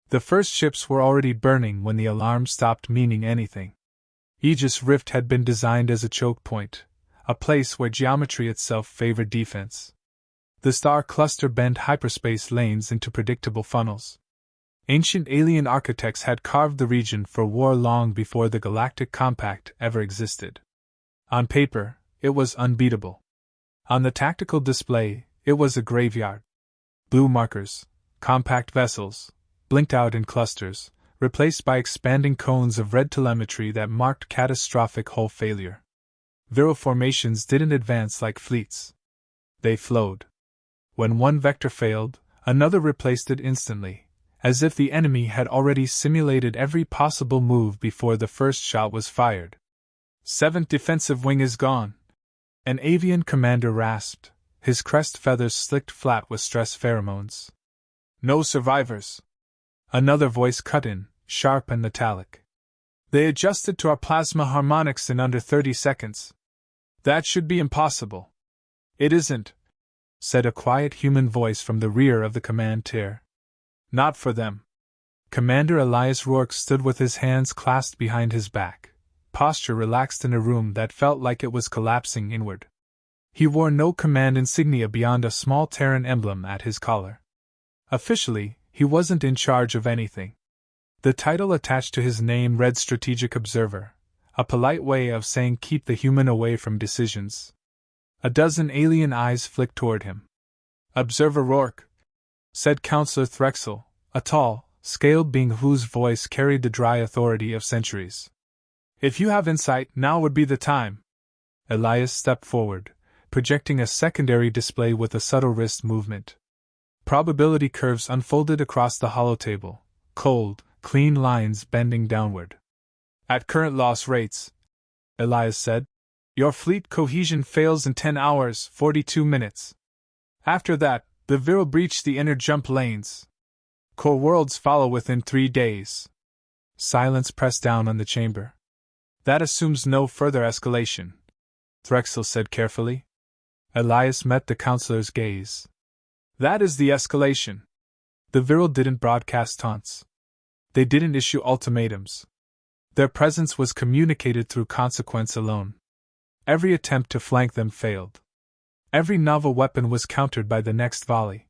The first ships were already burning when the alarm stopped meaning anything. Aegis Rift had been designed as a choke point, a place where geometry itself favored defense. The star cluster bent hyperspace lanes into predictable funnels. Ancient alien architects had carved the region for war long before the Galactic Compact ever existed. On paper, it was unbeatable. On the tactical display, it was a graveyard. Blue markers, compact vessels, blinked out in clusters, replaced by expanding cones of red telemetry that marked catastrophic hull failure. Viral formations didn't advance like fleets. They flowed. When one vector failed, another replaced it instantly, as if the enemy had already simulated every possible move before the first shot was fired. "Seventh defensive wing is gone," an avian commander rasped, his crest feathers slicked flat with stress pheromones. "No survivors." Another voice cut in, sharp and metallic. "They adjusted to our plasma harmonics in under 30 seconds. That should be impossible." "It isn't," said a quiet human voice from the rear of the command tier. "Not for them." Commander Elias Rourke stood with his hands clasped behind his back, posture relaxed in a room that felt like it was collapsing inward. He wore no command insignia beyond a small Terran emblem at his collar. Officially, he wasn't in charge of anything. The title attached to his name read Strategic Observer, a polite way of saying keep the human away from decisions. A dozen alien eyes flicked toward him. "Observer Rourke," said Counselor Threxel, a tall, scaled being whose voice carried the dry authority of centuries. "If you have insight, now would be the time." Elias stepped forward, projecting a secondary display with a subtle wrist movement. Probability curves unfolded across the holotable, cold, clean lines bending downward. "At current loss rates," Elias said, "your fleet cohesion fails in 10 hours, 42 minutes. After that, the Vir will breach the inner jump lanes. Core worlds follow within 3 days." Silence pressed down on the chamber. "That assumes no further escalation," Threxel said carefully. Elias met the counselor's gaze. "That is the escalation." The Viral didn't broadcast taunts. They didn't issue ultimatums. Their presence was communicated through consequence alone. Every attempt to flank them failed. Every novel weapon was countered by the next volley.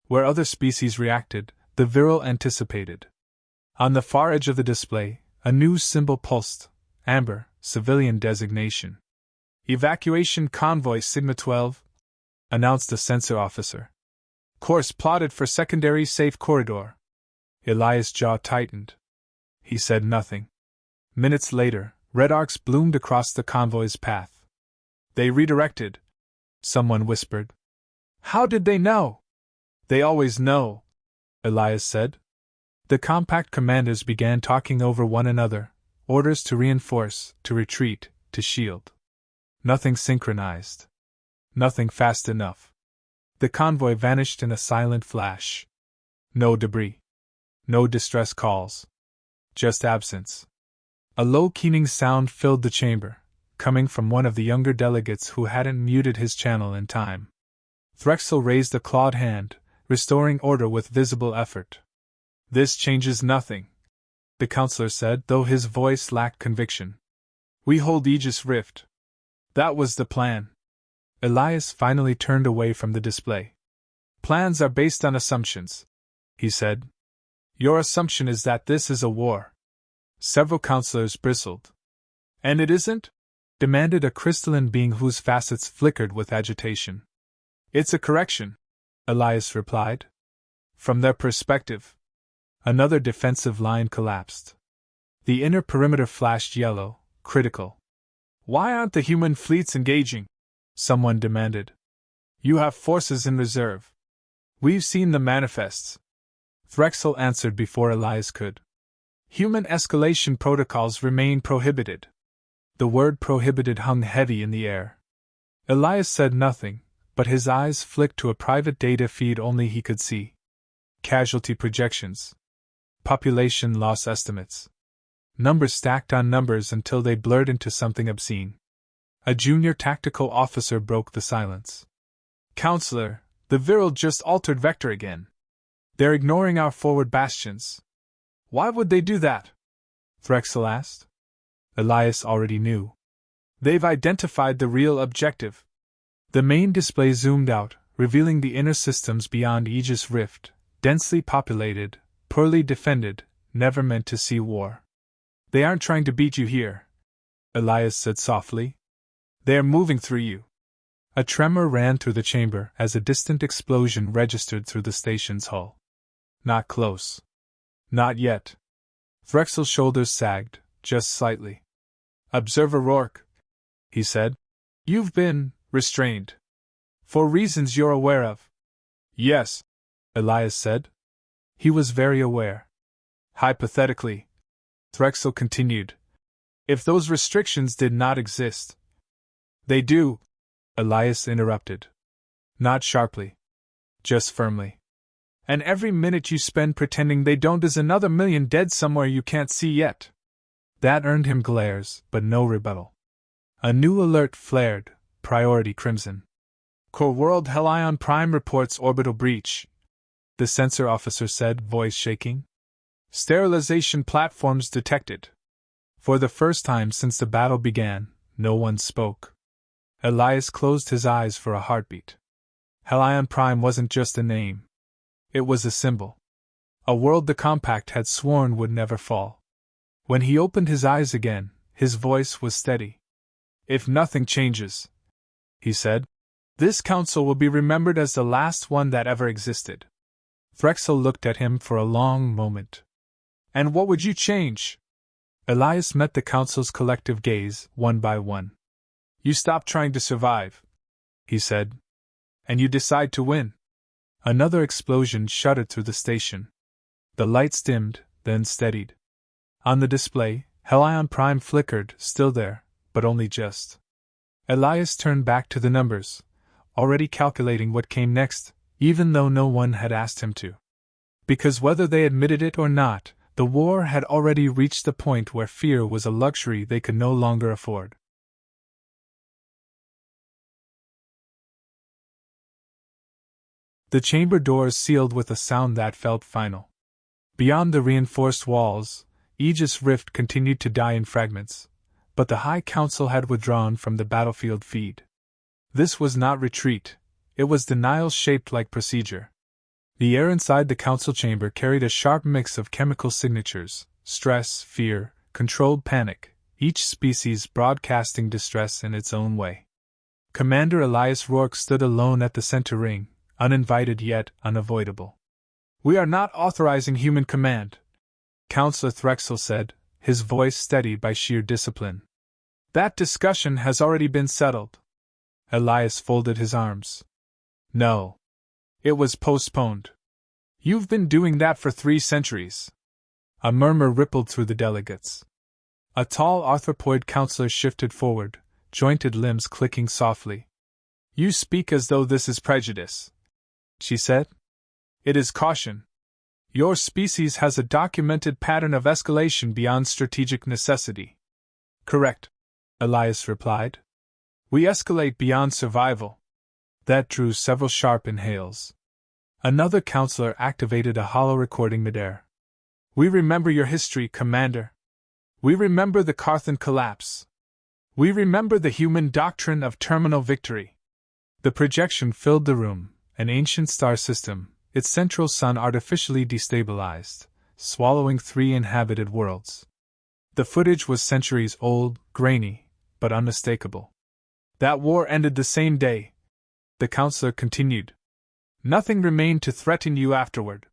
Where other species reacted, the Viral anticipated. On the far edge of the display, a new symbol pulsed, amber, civilian designation. "Evacuation Convoy Sigma 12, announced a sensor officer. "Course plotted for secondary safe corridor." Elias' jaw tightened. He said nothing. Minutes later, red arcs bloomed across the convoy's path. "They redirected," someone whispered. "How did they know?" "They always know," Elias said. The compact commanders began talking over one another, orders to reinforce, to retreat, to shield. Nothing synchronized. Nothing fast enough. The convoy vanished in a silent flash. No debris. No distress calls. Just absence. A low keening sound filled the chamber, coming from one of the younger delegates who hadn't muted his channel in time. Threxel raised a clawed hand, restoring order with visible effort. "This changes nothing," the counselor said, though his voice lacked conviction. "We hold Aegis Rift. That was the plan." Elias finally turned away from the display. "Plans are based on assumptions," he said. "Your assumption is that this is a war." Several counselors bristled. "And it isn't?" demanded a crystalline being whose facets flickered with agitation. "It's a correction," Elias replied. "From their perspective." Another defensive line collapsed. The inner perimeter flashed yellow, critical. "Why aren't the human fleets engaging?" someone demanded. "You have forces in reserve. We've seen the manifests." Threxel answered before Elias could. "Human escalation protocols remain prohibited." The word prohibited hung heavy in the air. Elias said nothing, but his eyes flicked to a private data feed only he could see. Casualty projections. Population loss estimates. Numbers stacked on numbers until they blurred into something obscene. A junior tactical officer broke the silence. "Counselor, the Viral just altered vector again. They're ignoring our forward bastions," Why would they do that? Threxel asked. Elias already knew. They've identified the real objective. The main display zoomed out, revealing the inner systems beyond Aegis Rift, densely populated, poorly defended, never meant to see war. They aren't trying to beat you here, Elias said softly. They are moving through you. A tremor ran through the chamber as a distant explosion registered through the station's hull. Not close. Not yet. Threxel's shoulders sagged, just slightly. Observer Rourke, he said. You've been restrained. For reasons you're aware of. Yes, Elias said. He was very aware. Hypothetically, Threxel continued, if those restrictions did not exist. They do, Elias interrupted. Not sharply. Just firmly. And every minute you spend pretending they don't is another million dead somewhere you can't see yet. That earned him glares, but no rebuttal. A new alert flared, priority crimson. Core World Helion Prime reports orbital breach, the sensor officer said, voice shaking. Sterilization platforms detected. For the first time since the battle began, no one spoke. Elias closed his eyes for a heartbeat. Helion Prime wasn't just a name. It was a symbol. A world the Compact had sworn would never fall. When he opened his eyes again, his voice was steady. If nothing changes, he said, this council will be remembered as the last one that ever existed. Threxel looked at him for a long moment. And what would you change? Elias met the council's collective gaze, one by one. You stop trying to survive, he said. And you decide to win. Another explosion shuddered through the station. The lights dimmed, then steadied. On the display, Helion Prime flickered, still there, but only just. Elias turned back to the numbers, already calculating what came next, even though no one had asked him to. Because whether they admitted it or not, the war had already reached the point where fear was a luxury they could no longer afford. The chamber doors sealed with a sound that felt final. Beyond the reinforced walls, Aegis Rift continued to die in fragments, but the High Council had withdrawn from the battlefield feed. This was not retreat, it was denial shaped like procedure. The air inside the council chamber carried a sharp mix of chemical signatures, stress, fear, controlled panic, each species broadcasting distress in its own way. Commander Elias Rourke stood alone at the center ring, uninvited yet unavoidable. We are not authorizing human command, Councillor Threxel said, his voice steady by sheer discipline. That discussion has already been settled. Elias folded his arms. No. It was postponed. You've been doing that for 3 centuries. A murmur rippled through the delegates. A tall arthropoid councillor shifted forward, jointed limbs clicking softly. You speak as though this is prejudice, she said. It is caution. Your species has a documented pattern of escalation beyond strategic necessity. Correct, Elias replied. We escalate beyond survival. That drew several sharp inhales. Another counselor activated a hollow recording midair. We remember your history, Commander. We remember the Carthan collapse. We remember the human doctrine of terminal victory. The projection filled the room, an ancient star system, its central sun artificially destabilized, swallowing 3 inhabited worlds. The footage was centuries old, grainy, but unmistakable. That war ended the same day, the counselor continued. Nothing remained to threaten you afterward.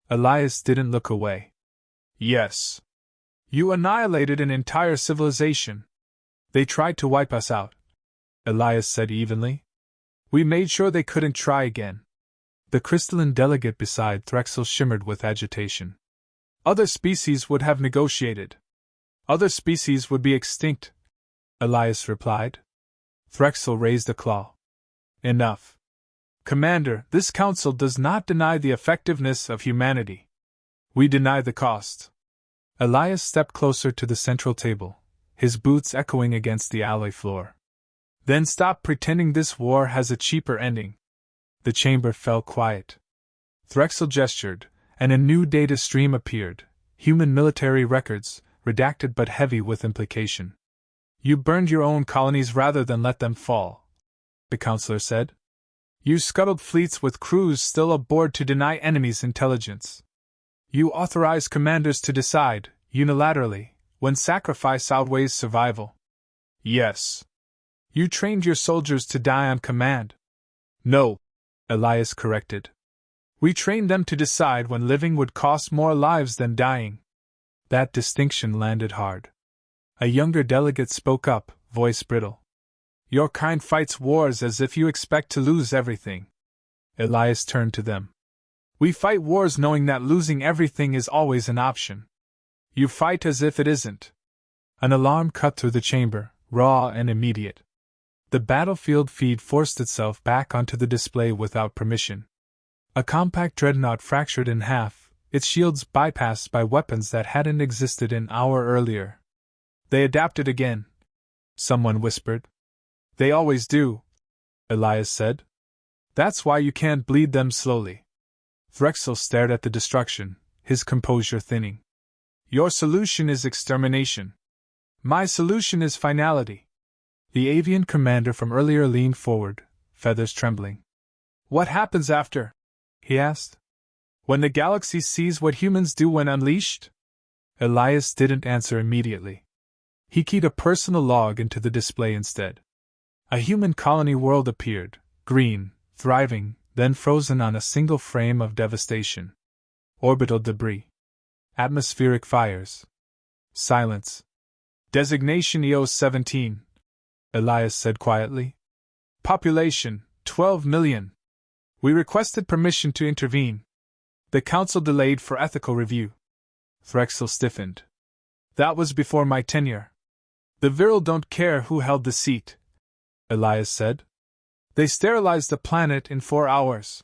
Elias didn't look away. Yes. You annihilated an entire civilization. They tried to wipe us out, Elias said evenly. We made sure they couldn't try again. The crystalline delegate beside Threxel shimmered with agitation. Other species would have negotiated. Other species would be extinct, Elias replied. Threxel raised a claw. Enough. Commander, this council does not deny the effectiveness of humanity. We deny the cost. Elias stepped closer to the central table, his boots echoing against the alloy floor. Then stop pretending this war has a cheaper ending. The chamber fell quiet. Threxel gestured, and a new data stream appeared, Human military records, redacted but heavy with implication. You burned your own colonies rather than let them fall, the counselor said. You scuttled fleets with crews still aboard to deny enemies intelligence. You authorized commanders to decide, unilaterally, when sacrifice outweighs survival. Yes. You trained your soldiers to die on command. No, Elias corrected. We trained them to decide when living would cost more lives than dying. That distinction landed hard. A younger delegate spoke up, voice brittle. Your kind fights wars as if you expect to lose everything. Elias turned to them. We fight wars knowing that losing everything is always an option. You fight as if it isn't. An alarm cut through the chamber, raw and immediate. The battlefield feed forced itself back onto the display without permission. A compact dreadnought fractured in half, its shields bypassed by weapons that hadn't existed an hour earlier. They adapted again, someone whispered. They always do, Elias said. That's why you can't bleed them slowly. Threxel stared at the destruction, his composure thinning. Your solution is extermination. My solution is finality. The avian commander from earlier leaned forward, feathers trembling. What happens after? He asked. When the galaxy sees what humans do when unleashed? Elias didn't answer immediately. He keyed a personal log into the display instead. A human colony world appeared, green, thriving, then frozen on a single frame of devastation. Orbital debris. Atmospheric fires. Silence. Designation EOS 17, Elias said quietly. Population, 12 million. We requested permission to intervene. The council delayed for ethical review. Threxel stiffened. That was before my tenure. The Viral don't care who held the seat, Elias said. They sterilized the planet in 4 hours.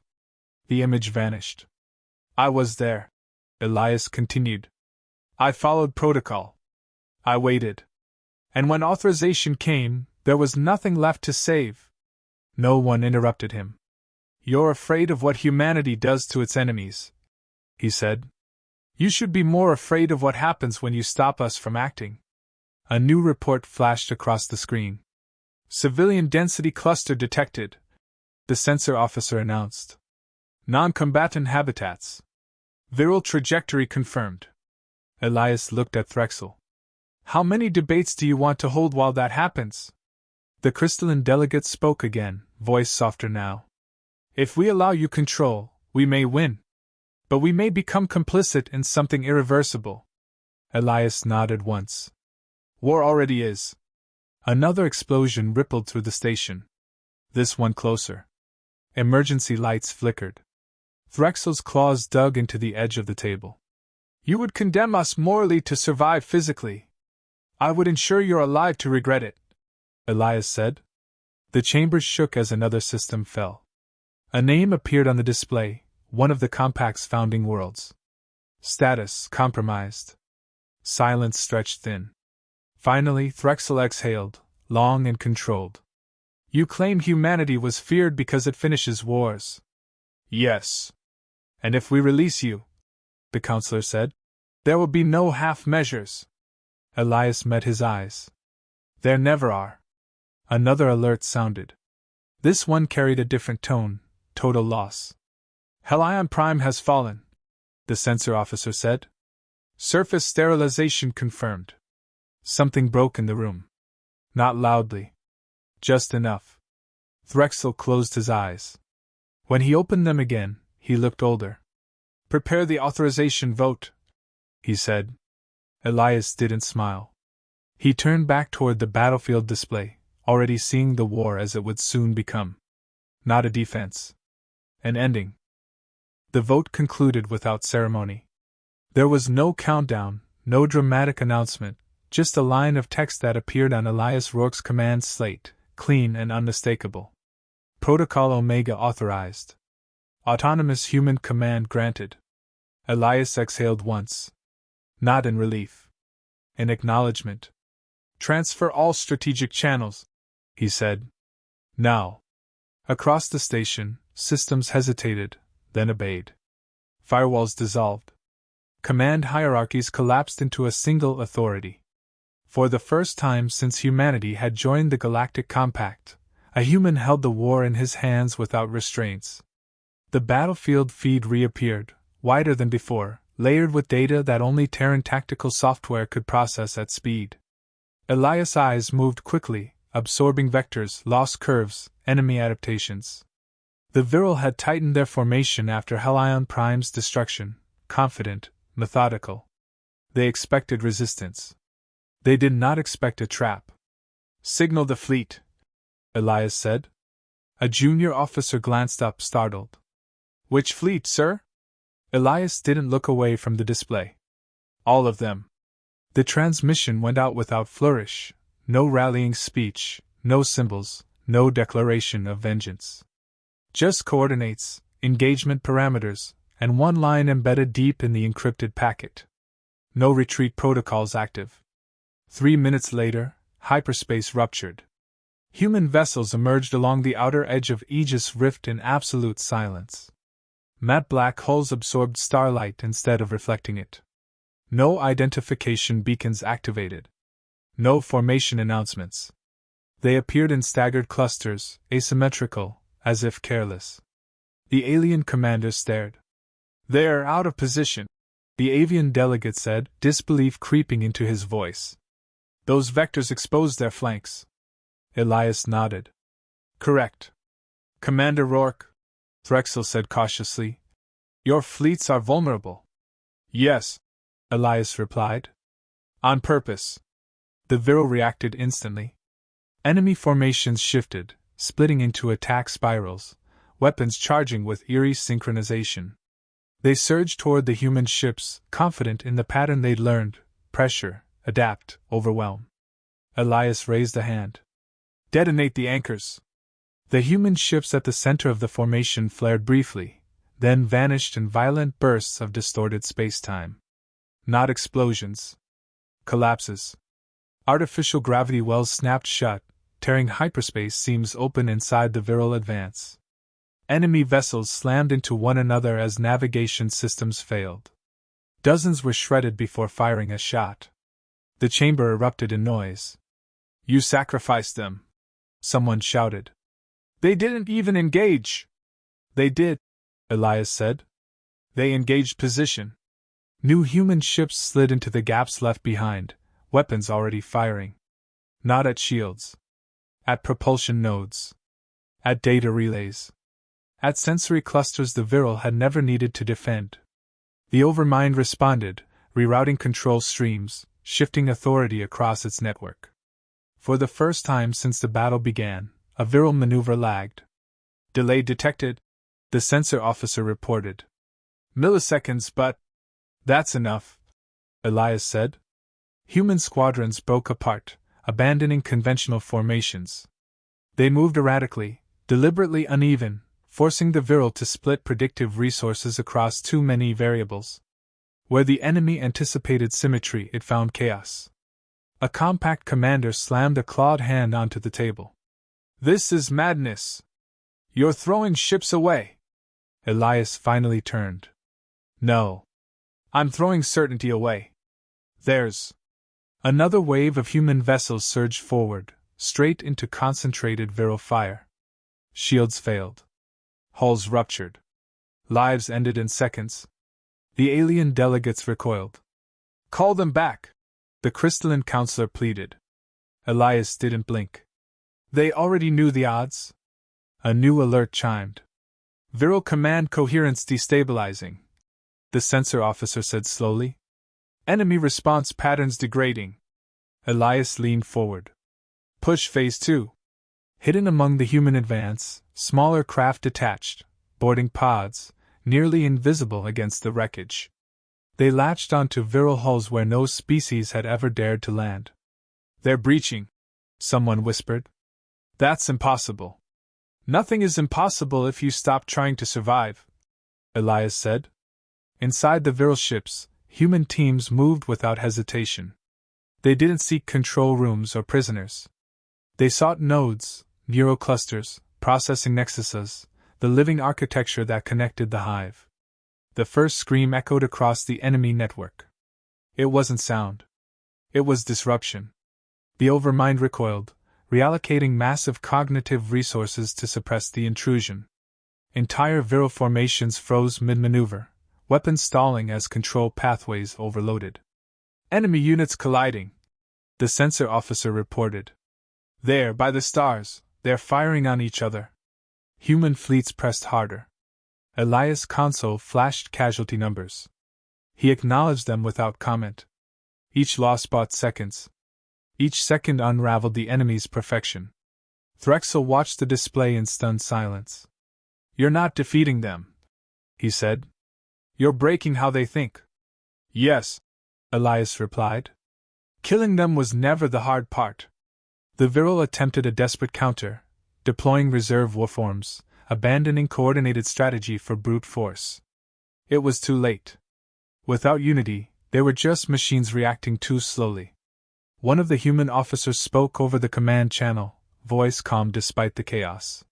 The image vanished. I was there, Elias continued. I followed protocol. I waited. And when authorization came, there was nothing left to save. No one interrupted him. You're afraid of what humanity does to its enemies, he said. You should be more afraid of what happens when you stop us from acting. A new report flashed across the screen. Civilian density cluster detected, the sensor officer announced. Non-combatant habitats. Viral trajectory confirmed. Elias looked at Threxel. How many debates do you want to hold while that happens? The crystalline delegate spoke again, voice softer now. If we allow you control, we may win. But we may become complicit in something irreversible. Elias nodded once. War already is. Another explosion rippled through the station. This one closer. Emergency lights flickered. Threxel's claws dug into the edge of the table. You would condemn us morally to survive physically. I would ensure you're alive to regret it, Elias said. The chambers shook as another system fell. A name appeared on the display, one of the Compact's founding worlds. Status compromised. Silence stretched thin. Finally, Threxel exhaled, long and controlled. You claim humanity was feared because it finishes wars. Yes. And if we release you, the counselor said, there will be no half measures. Elias met his eyes. There never are. Another alert sounded. This one carried a different tone, total loss. Helion Prime has fallen, the sensor officer said. Surface sterilization confirmed. Something broke in the room. Not loudly. Just enough. Threxel closed his eyes. When he opened them again, he looked older. Prepare the authorization vote, he said. Elias didn't smile. He turned back toward the battlefield display, already seeing the war as it would soon become. Not a defense. An ending. The vote concluded without ceremony. There was no countdown, no dramatic announcement, just a line of text that appeared on Elias Rourke's command slate, clean and unmistakable. Protocol Omega authorized. Autonomous human command granted. Elias exhaled once. Not in relief. In acknowledgement. Transfer all strategic channels, he said. Now. Across the station, systems hesitated, then obeyed. Firewalls dissolved. Command hierarchies collapsed into a single authority. For the first time since humanity had joined the Galactic Compact, a human held the war in his hands without restraints. The battlefield feed reappeared, wider than before, layered with data that only Terran tactical software could process at speed. Elias' eyes moved quickly, absorbing vectors, lost curves, enemy adaptations. The Virile had tightened their formation after Helion Prime's destruction, confident, methodical. They expected resistance. They did not expect a trap. "Signal the fleet," Elias said. A junior officer glanced up, startled. "Which fleet, sir?" Elias didn't look away from the display. "All of them." The transmission went out without flourish, no rallying speech, no symbols, no declaration of vengeance. Just coordinates, engagement parameters, and one line embedded deep in the encrypted packet. No retreat protocols active. 3 minutes later, hyperspace ruptured. Human vessels emerged along the outer edge of Aegis Rift in absolute silence. Matte black hulls absorbed starlight instead of reflecting it. No identification beacons activated. No formation announcements. They appeared in staggered clusters, asymmetrical, as if careless. The alien commander stared. "They're out of position," the avian delegate said, disbelief creeping into his voice. "Those vectors exposed their flanks." Elias nodded. "Correct. Commander Rourke," Threxel said cautiously, "your fleets are vulnerable." "Yes," Elias replied. "On purpose." The Virile reacted instantly. Enemy formations shifted, splitting into attack spirals, weapons charging with eerie synchronization. They surged toward the human ships, confident in the pattern they'd learned: pressure, adapt, overwhelm. Elias raised a hand. "Detonate the anchors." The human ships at the center of the formation flared briefly, then vanished in violent bursts of distorted spacetime. Not explosions. Collapses. Artificial gravity wells snapped shut, tearing hyperspace seams open inside the Virile advance. Enemy vessels slammed into one another as navigation systems failed. Dozens were shredded before firing a shot. The chamber erupted in noise. "You sacrificed them," someone shouted. "They didn't even engage." "They did," Elias said. "They engaged position." New human ships slid into the gaps left behind, weapons already firing. Not at shields. At propulsion nodes. At data relays. At sensory clusters the Virile had never needed to defend. The Overmind responded, rerouting control streams, shifting authority across its network. For the first time since the battle began, a Virile maneuver lagged. "Delay detected," the sensor officer reported. "Milliseconds, but..." "That's enough," Elias said. Human squadrons broke apart, abandoning conventional formations. They moved erratically, deliberately uneven, forcing the Virile to split predictive resources across too many variables. Where the enemy anticipated symmetry, it found chaos. A compact commander slammed a clawed hand onto the table. "This is madness! You're throwing ships away!" Elias finally turned. "No. I'm throwing certainty away." "There's..." Another wave of human vessels surged forward, straight into concentrated Virile fire. Shields failed. Hulls ruptured. Lives ended in seconds. The alien delegates recoiled. "Call them back," the crystalline counselor pleaded. Elias didn't blink. They already knew the odds. A new alert chimed. "Virile command coherence destabilizing," the sensor officer said slowly. "Enemy response patterns degrading." Elias leaned forward. "Push phase 2. Hidden among the human advance, smaller craft detached, boarding pods, nearly invisible against the wreckage. They latched onto Virile hulls where no species had ever dared to land. "They're breaching," someone whispered. "That's impossible." "Nothing is impossible if you stop trying to survive," Elias said. Inside the Virile ships, human teams moved without hesitation. They didn't seek control rooms or prisoners. They sought nodes, neuroclusters, processing nexuses, the living architecture that connected the hive. The first scream echoed across the enemy network. It wasn't sound. It was disruption. The overmind recoiled, reallocating massive cognitive resources to suppress the intrusion. Entire viral formations froze mid-maneuver, weapons stalling as control pathways overloaded. Enemy units colliding, the sensor officer reported. There, by the stars, they're firing on each other. Human fleets pressed harder. Elias' console flashed casualty numbers. He acknowledged them without comment. Each loss bought seconds. Each second unraveled the enemy's perfection. Threxel watched the display in stunned silence. You're not defeating them, he said. You're breaking how they think. Yes, Elias replied. Killing them was never the hard part. The Viral attempted a desperate counter, deploying reserve warforms, abandoning coordinated strategy for brute force. It was too late. Without unity, they were just machines reacting too slowly. One of the human officers spoke over the command channel, voice calm despite the chaos.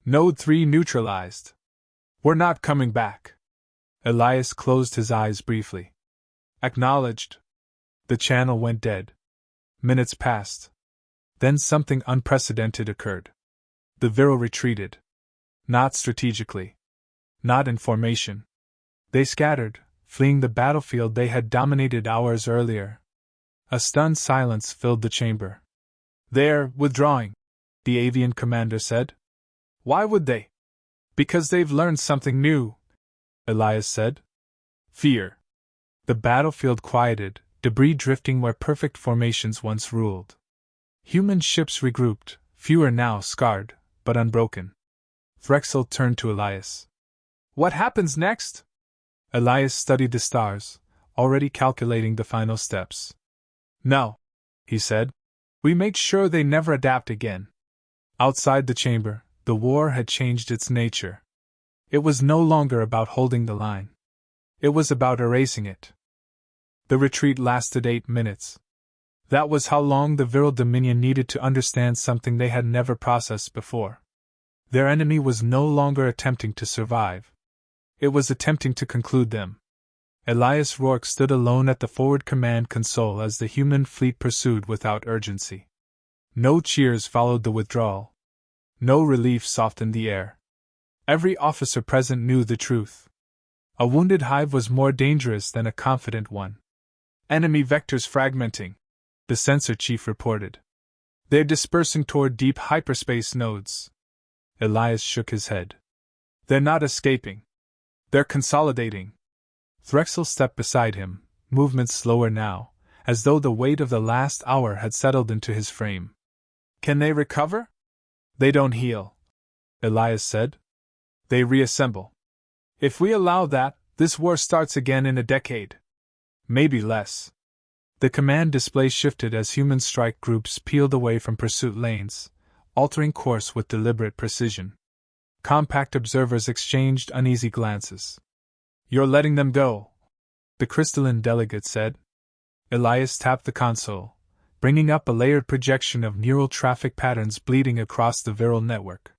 Node 3 neutralized. We're not coming back. Elias closed his eyes briefly. Acknowledged. The channel went dead. Minutes passed. Then something unprecedented occurred. The Viral retreated. Not strategically. Not in formation. They scattered, fleeing the battlefield they had dominated hours earlier. A stunned silence filled the chamber. They're withdrawing, the avian commander said. Why would they? Because they've learned something new, Elias said. Fear. The battlefield quieted, debris drifting where perfect formations once ruled. Human ships regrouped, fewer now scarred, but unbroken. Threxel turned to Elias. What happens next? Elias studied the stars, already calculating the final steps. No, he said. We make sure they never adapt again. Outside the chamber, the war had changed its nature. It was no longer about holding the line. It was about erasing it. The retreat lasted 8 minutes. That was how long the Viral Dominion needed to understand something they had never processed before. Their enemy was no longer attempting to survive. It was attempting to conclude them. Elias Rourke stood alone at the forward command console as the human fleet pursued without urgency. No cheers followed the withdrawal. No relief softened the air. Every officer present knew the truth. A wounded hive was more dangerous than a confident one. Enemy vectors fragmenting, the sensor chief reported. They're dispersing toward deep hyperspace nodes. Elias shook his head. They're not escaping. They're consolidating. Threxel stepped beside him, movements slower now, as though the weight of the last hour had settled into his frame. Can they recover? They don't heal, Elias said. They reassemble. If we allow that, this war starts again in a decade. Maybe less. The command display shifted as human strike groups peeled away from pursuit lanes, altering course with deliberate precision. Compact observers exchanged uneasy glances. You're letting them go, the crystalline delegate said. Elias tapped the console, bringing up a layered projection of neural traffic patterns bleeding across the Viral network.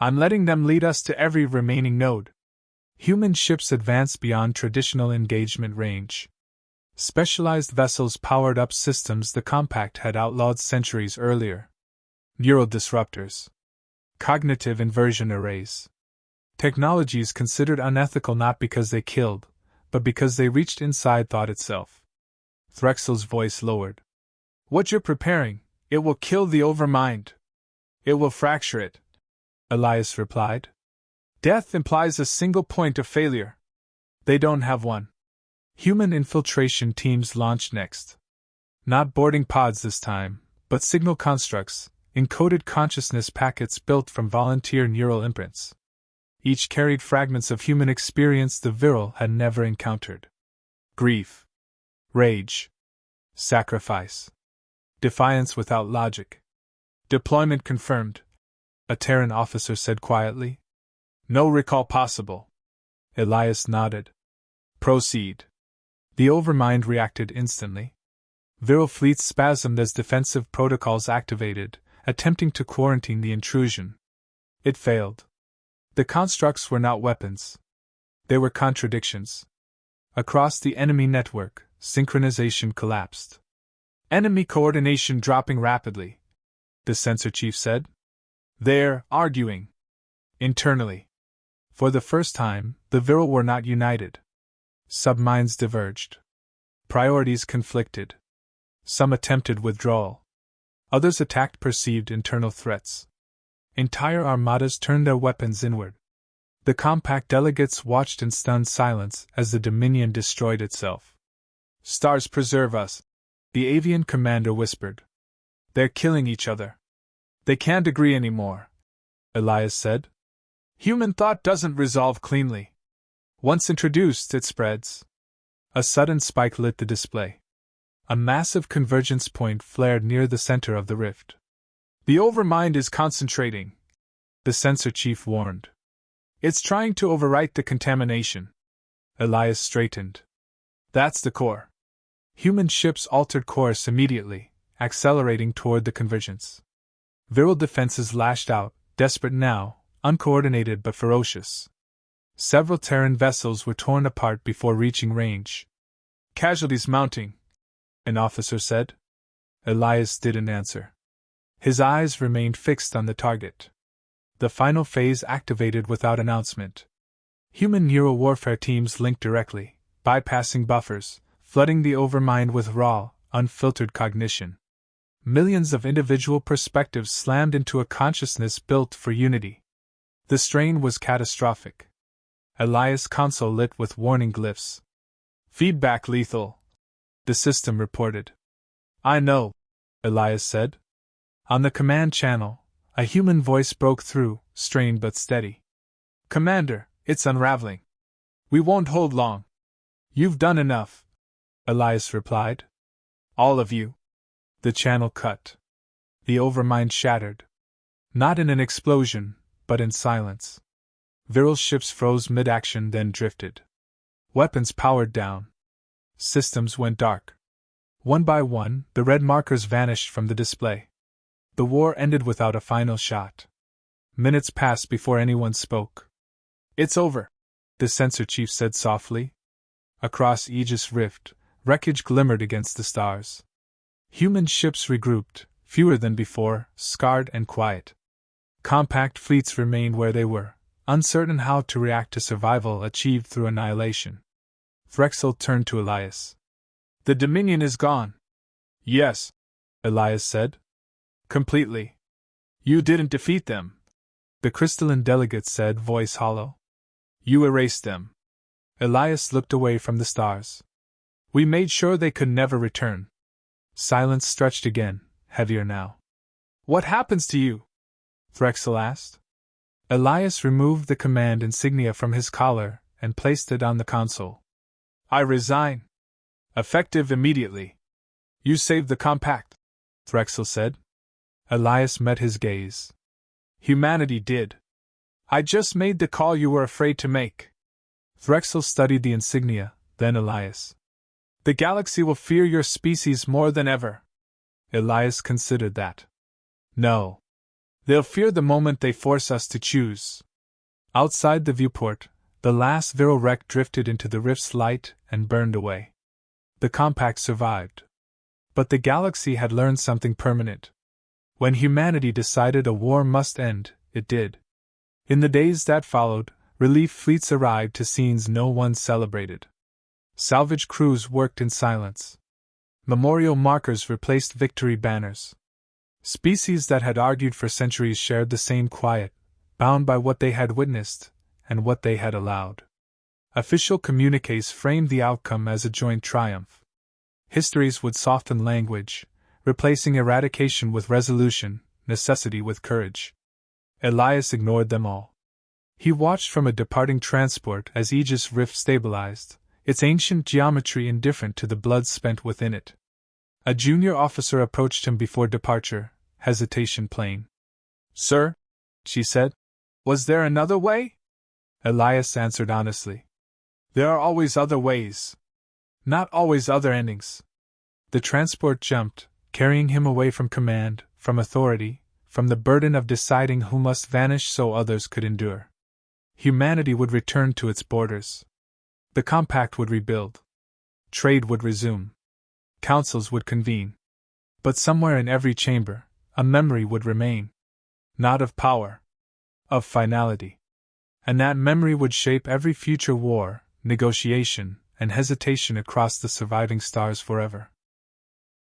I'm letting them lead us to every remaining node. Human ships advanced beyond traditional engagement range. Specialized vessels powered up systems the Compact had outlawed centuries earlier. Neural disruptors. Cognitive inversion arrays. Technologies considered unethical not because they killed, but because they reached inside thought itself. Threxel's voice lowered. What you're preparing, it will kill the overmind. It will fracture it, Elias replied. Death implies a single point of failure. They don't have one. Human infiltration teams launched next. Not boarding pods this time, but signal constructs, encoded consciousness packets built from volunteer neural imprints. Each carried fragments of human experience the Viral had never encountered. Grief. Rage. Sacrifice. Defiance without logic. Deployment confirmed, a Terran officer said quietly. No recall possible. Elias nodded. Proceed. The Overmind reacted instantly. Viral fleets spasmed as defensive protocols activated, attempting to quarantine the intrusion. It failed. The constructs were not weapons. There were contradictions. Across the enemy network, synchronization collapsed. Enemy coordination dropping rapidly, the sensor chief said. They're arguing. Internally. For the first time, the Viral were not united. Subminds diverged. Priorities conflicted. Some attempted withdrawal. Others attacked perceived internal threats. Entire armadas turned their weapons inward. The compact delegates watched in stunned silence as the Dominion destroyed itself. Stars preserve us, the avian commander whispered. They're killing each other. They can't agree anymore, Elias said. Human thought doesn't resolve cleanly. Once introduced, it spreads. A sudden spike lit the display. A massive convergence point flared near the center of the rift. The overmind is concentrating, the sensor chief warned. It's trying to overwrite the contamination. Elias straightened. That's the core. Human ships altered course immediately, accelerating toward the convergence. Viral defenses lashed out, desperate now, uncoordinated but ferocious. Several Terran vessels were torn apart before reaching range. Casualties mounting, an officer said. Elias didn't answer. His eyes remained fixed on the target. The final phase activated without announcement. Human neurowarfare teams linked directly, bypassing buffers, flooding the overmind with raw, unfiltered cognition. Millions of individual perspectives slammed into a consciousness built for unity. The strain was catastrophic. Elias' console lit with warning glyphs. Feedback lethal, the system reported. I know, Elias said. On the command channel, a human voice broke through, strained but steady. Commander, it's unraveling. We won't hold long. You've done enough, Elias replied. All of you. The channel cut. The overmind shattered. Not in an explosion, but in silence. Viral ships froze mid-action, then drifted. Weapons powered down. Systems went dark. One by one, the red markers vanished from the display. The war ended without a final shot. Minutes passed before anyone spoke. It's over, the sensor chief said softly. Across Aegis Rift, wreckage glimmered against the stars. Human ships regrouped, fewer than before, scarred and quiet. Compact fleets remained where they were, uncertain how to react to survival achieved through annihilation. Threxel turned to Elias. The Dominion is gone. Yes, Elias said. Completely. You didn't defeat them, the crystalline delegate said, voice hollow. You erased them. Elias looked away from the stars. We made sure they could never return. Silence stretched again, heavier now. What happens to you? Threxel asked. Elias removed the command insignia from his collar and placed it on the console. I resign. Effective immediately. You saved the compact, Threxel said. Elias met his gaze. Humanity did. I just made the call you were afraid to make. Threxel studied the insignia, then Elias. The galaxy will fear your species more than ever. Elias considered that. No. They'll fear the moment they force us to choose. Outside the viewport, the last Viral wreck drifted into the rift's light and burned away. The compact survived. But the galaxy had learned something permanent. When humanity decided a war must end, it did. In the days that followed, relief fleets arrived to scenes no one celebrated. Salvage crews worked in silence. Memorial markers replaced victory banners. Species that had argued for centuries shared the same quiet, bound by what they had witnessed and what they had allowed. Official communiques framed the outcome as a joint triumph. Histories would soften language, replacing eradication with resolution, necessity with courage. Elias ignored them all. He watched from a departing transport as Aegis Rift stabilized, its ancient geometry indifferent to the blood spent within it. A junior officer approached him before departure, hesitation plain. Sir, she said, was there another way? Elias answered honestly. There are always other ways. Not always other endings. The transport jumped, carrying him away from command, from authority, from the burden of deciding who must vanish so others could endure. Humanity would return to its borders. The compact would rebuild. Trade would resume. Councils would convene. But somewhere in every chamber, a memory would remain. Not of power. Of finality. And that memory would shape every future war, negotiation, and hesitation across the surviving stars forever.